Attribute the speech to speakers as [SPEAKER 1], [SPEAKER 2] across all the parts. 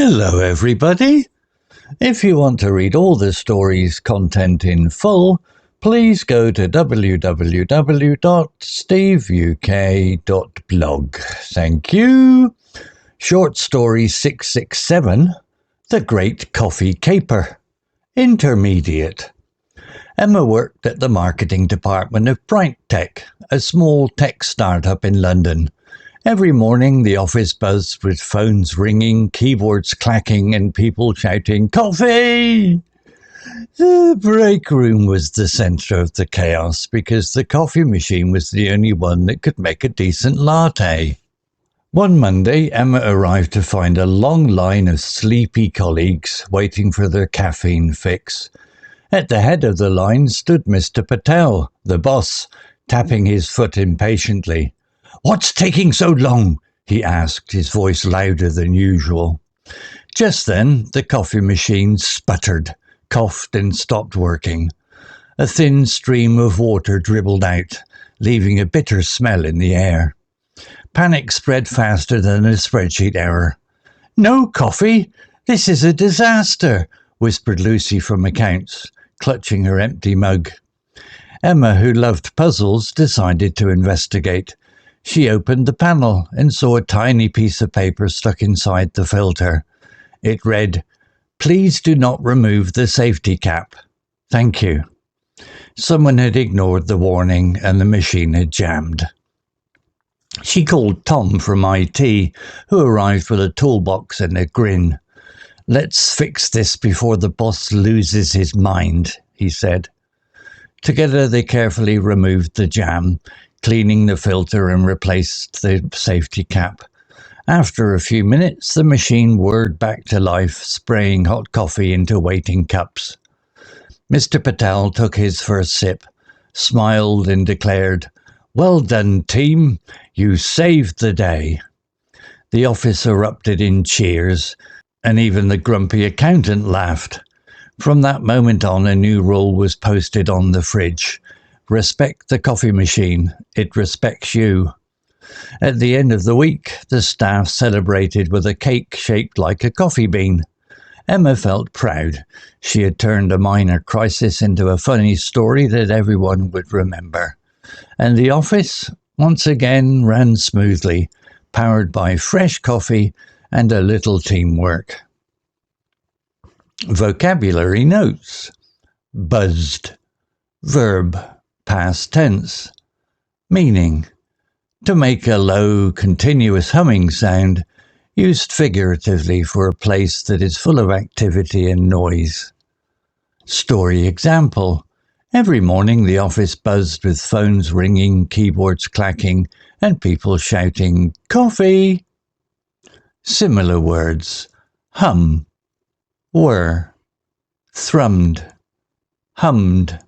[SPEAKER 1] Hello everybody! If you want to read all the story's content in full, please go to www.steveuk.blog. Thank you! Short story 667, The Great Coffee Caper. Intermediate. Emma worked at the marketing department of BrightTech, a small tech startup in London. Every morning the office buzzed with phones ringing, keyboards clacking and people shouting, "Coffee!" The break room was the centre of the chaos because the coffee machine was the only one that could make a decent latte. One Monday, Emma arrived to find a long line of sleepy colleagues waiting for their caffeine fix. At the head of the line stood Mr Patel, the boss, tapping his foot impatiently. "What's taking so long?" he asked, his voice louder than usual. Just then, the coffee machine sputtered, coughed and stopped working. A thin stream of water dribbled out, leaving a bitter smell in the air. Panic spread faster than a spreadsheet error. "No coffee? This is a disaster," whispered Lucy from accounts, clutching her empty mug. Emma, who loved puzzles, decided to investigate. She opened the panel and saw a tiny piece of paper stuck inside the filter. It read, "Please do not remove the safety cap. Thank you." Someone had ignored the warning and the machine had jammed. She called Tom from IT, who arrived with a toolbox and a grin. "Let's fix this before the boss loses his mind," he said. Together they carefully removed the jam, cleaning the filter and replaced the safety cap. After a few minutes, the machine whirred back to life, spraying hot coffee into waiting cups. Mr Patel took his first sip, smiled and declared, "Well done, team. You saved the day." The office erupted in cheers, and even the grumpy accountant laughed. From that moment on, a new rule was posted on the fridge. Respect the coffee machine. It respects you. At the end of the week, the staff celebrated with a cake shaped like a coffee bean. Emma felt proud. She had turned a minor crisis into a funny story that everyone would remember. And the office, once again, ran smoothly, powered by fresh coffee and a little teamwork. Vocabulary notes. Buzzed. Verb. Past tense. Meaning. To make a low, continuous humming sound, used figuratively for a place that is full of activity and noise. Story example. Every morning the office buzzed with phones ringing, keyboards clacking, and people shouting, "Coffee!" Similar words. Hum. Whir. Thrummed. Hummed.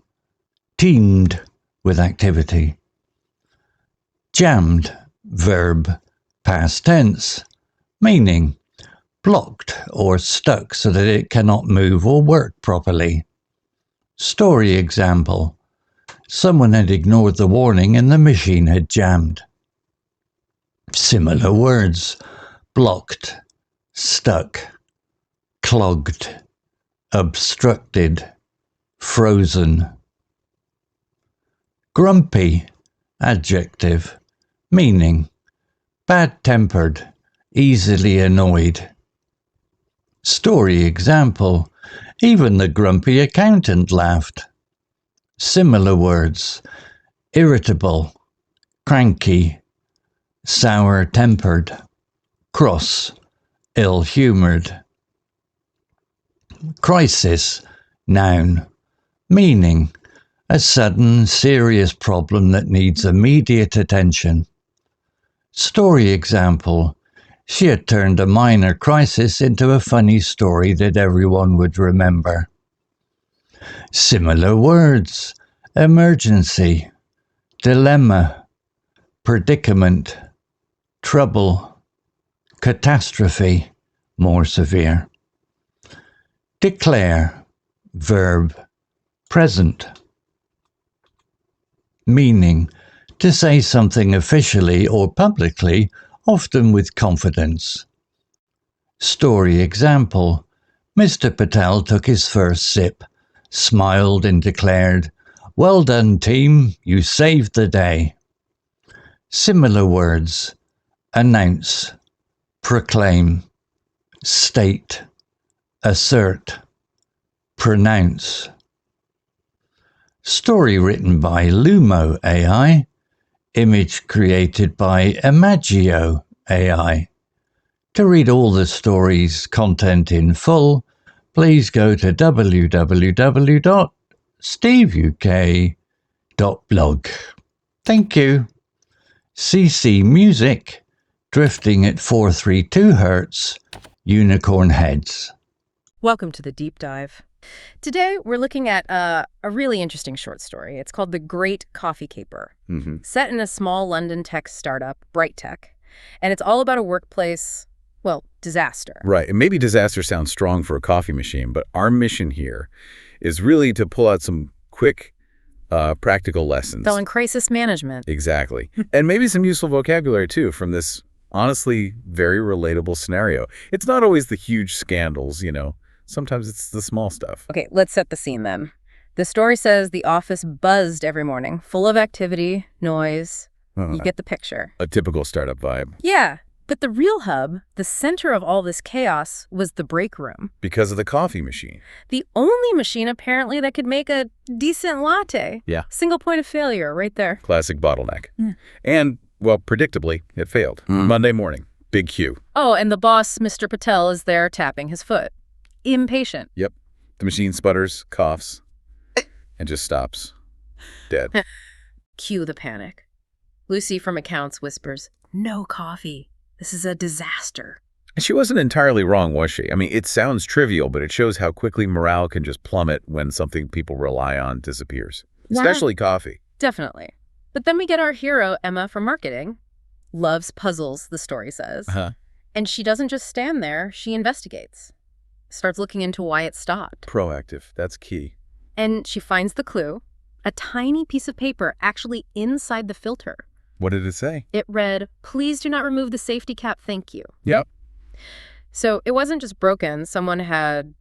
[SPEAKER 1] Teamed with activity. Jammed. Verb. Past tense. Meaning. Blocked or stuck so that it cannot move or work properly. Story example. Someone had ignored the warning and the machine had jammed. Similar words. Blocked. Stuck. Clogged. Obstructed. Frozen. Grumpy. Adjective. Meaning. Bad-tempered. Easily annoyed. Story example. Even the grumpy accountant laughed. Similar words. Irritable. Cranky. Sour-tempered. Cross. Ill-humoured. Crisis. Noun. Meaning. A sudden, serious problem that needs immediate attention. Story example. She had turned a minor crisis into a funny story that everyone would remember. Similar words. Emergency. Dilemma. Predicament. Trouble. Catastrophe. More severe. Declare. Verb. Present. Meaning. To say something officially or publicly, often with confidence. Story example. Mr Patel took his first sip, smiled and declared, "Well done, team, you saved the day." Similar words. Announce, proclaim, state, assert, pronounce. Story written by Lumo AI. Image created by Imagio AI. To read all the story's content in full, please go to www.steveuk.blog. Thank you. CC Music, Drifting at 432 Hz, Unicorn Heads.
[SPEAKER 2] Welcome to the Deep Dive. Today, we're looking at a really interesting short story. It's called The Great Coffee Caper, set in a small London tech startup, BrightTech. And it's all about a workplace, well, disaster.
[SPEAKER 3] Right. And maybe disaster sounds strong for a coffee machine, but our mission here is really to pull out some quick, practical lessons.
[SPEAKER 2] So in crisis management.
[SPEAKER 3] Exactly. And maybe some useful vocabulary, too, from this honestly very relatable scenario. It's not always the huge scandals, Sometimes it's the small stuff.
[SPEAKER 2] Okay, let's set the scene then. The story says the office buzzed every morning, full of activity, noise. You get the picture.
[SPEAKER 3] A typical startup vibe.
[SPEAKER 2] Yeah, but the real hub, the center of all this chaos, was the break room.
[SPEAKER 3] Because of the coffee machine.
[SPEAKER 2] The only machine, apparently, that could make a decent latte.
[SPEAKER 3] Yeah.
[SPEAKER 2] Single point of failure right there.
[SPEAKER 3] Classic bottleneck. And, well, predictably, it failed. Monday morning, big queue.
[SPEAKER 2] Oh, and the boss, Mr. Patel, is there tapping his foot. Impatient.
[SPEAKER 3] Yep. The machine sputters, coughs, and just stops. Dead.
[SPEAKER 2] Cue the panic. Lucy from accounts whispers, "No coffee. This is a disaster."
[SPEAKER 3] And she wasn't entirely wrong, was she? I mean, it sounds trivial, but it shows how quickly morale can just plummet when something people rely on disappears.
[SPEAKER 2] Yeah.
[SPEAKER 3] Especially coffee.
[SPEAKER 2] Definitely. But then we get our hero, Emma, from marketing. Loves puzzles, the story says. And she doesn't just stand there, she investigates. Starts looking into why it stopped.
[SPEAKER 3] Proactive. That's key.
[SPEAKER 2] And she finds the clue, a tiny piece of paper actually inside the filter.
[SPEAKER 3] What did it say?
[SPEAKER 2] It read, "Please do not remove the safety cap, thank you."
[SPEAKER 3] Yep.
[SPEAKER 2] So it wasn't just broken, someone had,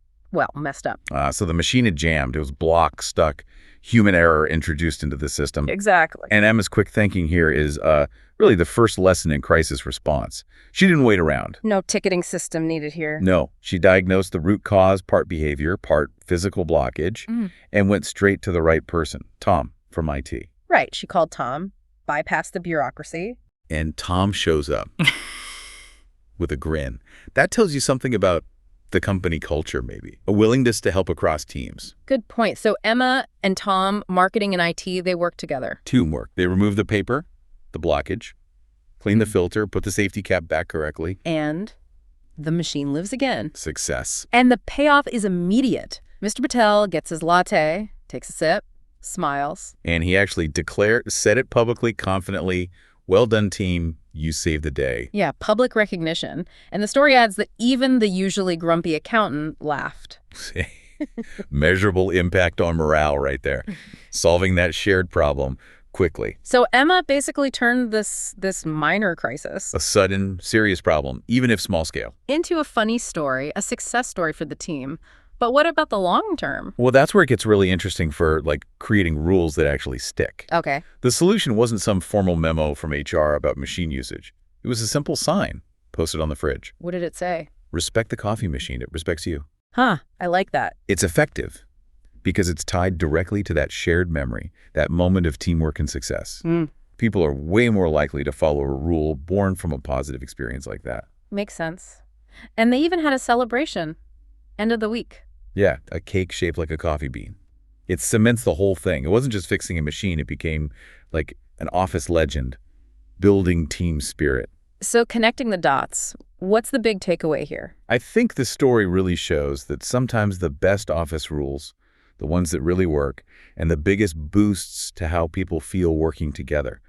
[SPEAKER 2] messed up.
[SPEAKER 3] So the machine had jammed. It was blocked, stuck, human error introduced into the system.
[SPEAKER 2] Exactly.
[SPEAKER 3] And Emma's quick thinking here is really the first lesson in crisis response. She didn't wait around.
[SPEAKER 2] No ticketing system needed here.
[SPEAKER 3] No. She diagnosed the root cause, part behavior, part physical blockage, and went straight to the right person, Tom from IT.
[SPEAKER 2] Right. She called Tom, bypassed the bureaucracy.
[SPEAKER 3] And Tom shows up with a grin. That tells you something about the company culture, maybe. A willingness to help across teams.
[SPEAKER 2] Good point. So Emma and Tom, marketing and IT, they work together.
[SPEAKER 3] Teamwork. They remove the paper, the blockage, clean the filter, put the safety cap back correctly.
[SPEAKER 2] And the machine lives again.
[SPEAKER 3] Success.
[SPEAKER 2] And the payoff is immediate. Mr. Patel gets his latte, takes a sip, smiles.
[SPEAKER 3] And he actually said it publicly, confidently, "Well done, team. You saved the day."
[SPEAKER 2] Yeah, public recognition. And the story adds that even the usually grumpy accountant laughed.
[SPEAKER 3] Measurable impact on morale right there. Solving that shared problem quickly.
[SPEAKER 2] So Emma basically turned this minor crisis,
[SPEAKER 3] A sudden, serious problem, even if small scale.
[SPEAKER 2] into a funny story, a success story for the team. But what about the long term?
[SPEAKER 3] Well, that's where it gets really interesting for creating rules that actually stick.
[SPEAKER 2] Okay.
[SPEAKER 3] The solution wasn't some formal memo from HR about machine usage. It was a simple sign posted on the fridge.
[SPEAKER 2] What did it say?
[SPEAKER 3] Respect the coffee machine. It respects you.
[SPEAKER 2] Huh, I like that.
[SPEAKER 3] It's effective because it's tied directly to that shared memory, that moment of teamwork and success. People are way more likely to follow a rule born from a positive experience like that.
[SPEAKER 2] Makes sense. And they even had a celebration. End of the week.
[SPEAKER 3] Yeah, a cake shaped like a coffee bean. It cements the whole thing. It wasn't just fixing a machine. It became like an office legend, building team spirit.
[SPEAKER 2] So connecting the dots, what's the big takeaway here?
[SPEAKER 3] I think the story really shows that sometimes the best office rules, the ones that really work, and the biggest boosts to how people feel working together,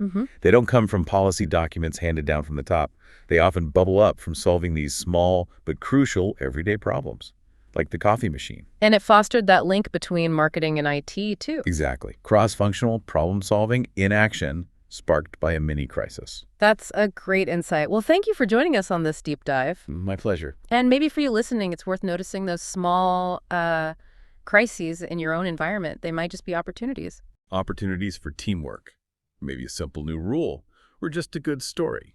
[SPEAKER 3] they don't come from policy documents handed down from the top. They often bubble up from solving these small but crucial everyday problems, like the coffee machine.
[SPEAKER 2] And it fostered that link between marketing and IT, too.
[SPEAKER 3] Exactly. Cross-functional problem solving in action sparked by a mini crisis.
[SPEAKER 2] That's a great insight. Well, thank you for joining us on this deep dive.
[SPEAKER 3] My pleasure.
[SPEAKER 2] And maybe for you listening, it's worth noticing those small crises in your own environment. They might just be opportunities.
[SPEAKER 3] Opportunities for teamwork. Maybe a simple new rule, or just a good story.